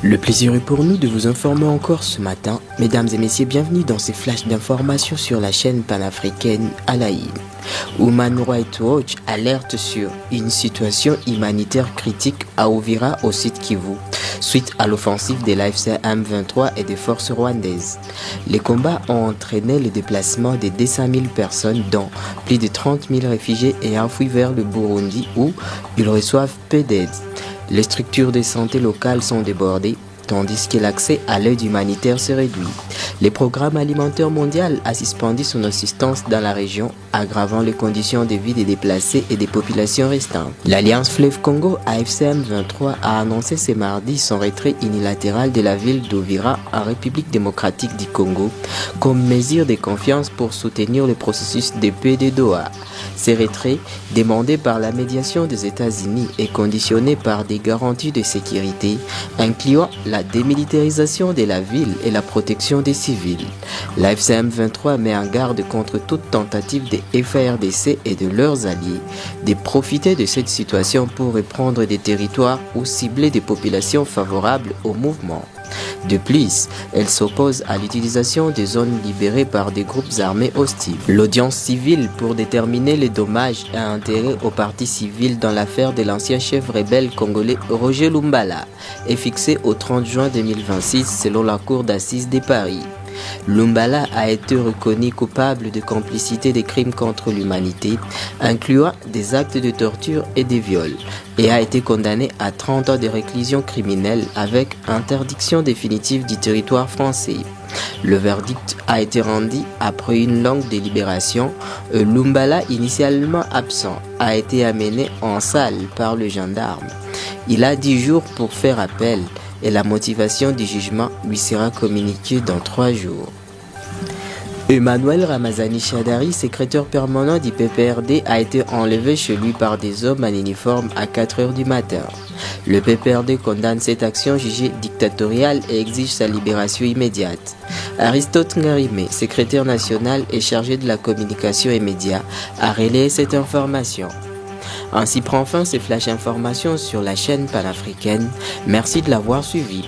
Le plaisir est pour nous de vous informer encore ce matin. Mesdames et messieurs, bienvenue dans ces flashs d'informations sur la chaîne panafricaine Al-Aïn. Human Rights Watch alerte sur une situation humanitaire critique à Uvira au sud Kivu, suite à l'offensive de l'AFC M23 et des forces rwandaises. Les combats ont entraîné le déplacement de 200 000 personnes, dont plus de 30 000 réfugiés ayant fui vers le Burundi où ils reçoivent peu d'aide. Les structures de santé locales sont débordées, tandis que l'accès à l'aide humanitaire se réduit. Le programme alimentaire mondial a suspendu son assistance dans la région, aggravant les conditions de vie des déplacés et des populations restantes. L'Alliance Fleuve Congo AFCM 23 a annoncé ce mardi son retrait unilatéral de la ville d'Uvira en République démocratique du Congo comme mesure de confiance pour soutenir le processus de paix de Doha. Ce retrait, demandé par la médiation des États-Unis, est conditionné par des garanties de sécurité, incluant la démilitarisation de la ville et la protection des civils. L'AFCM 23 met en garde contre toute tentative de FARDC et de leurs alliés de profiter de cette situation pour reprendre des territoires ou cibler des populations favorables au mouvement. De plus, elle s'oppose à l'utilisation des zones libérées par des groupes armés hostiles. L'audience civile pour déterminer les dommages et intérêts aux parties civiles dans l'affaire de l'ancien chef rebelle congolais Roger Lumbala est fixée au 30 juin 2026 selon la Cour d'assises de Paris. Lumbala a été reconnu coupable de complicité des crimes contre l'humanité, incluant des actes de torture et des viols, et a été condamné à 30 ans de réclusion criminelle avec interdiction définitive du territoire français. Le verdict a été rendu après une longue délibération. Lumbala, initialement absent, a été amené en salle par le gendarme. Il a 10 jours pour faire appel et la motivation du jugement lui sera communiquée dans 3 jours. Emmanuel Ramazani Chadari, secrétaire permanent du PPRD, a été enlevé chez lui par des hommes en uniforme à 4 heures du matin. Le PPRD condamne cette action jugée dictatoriale et exige sa libération immédiate. Aristote Ngarime, secrétaire national et chargé de la communication et médias, a relayé cette information. Ainsi prend fin ces flash informations sur la chaîne panafricaine. Merci de l'avoir suivi.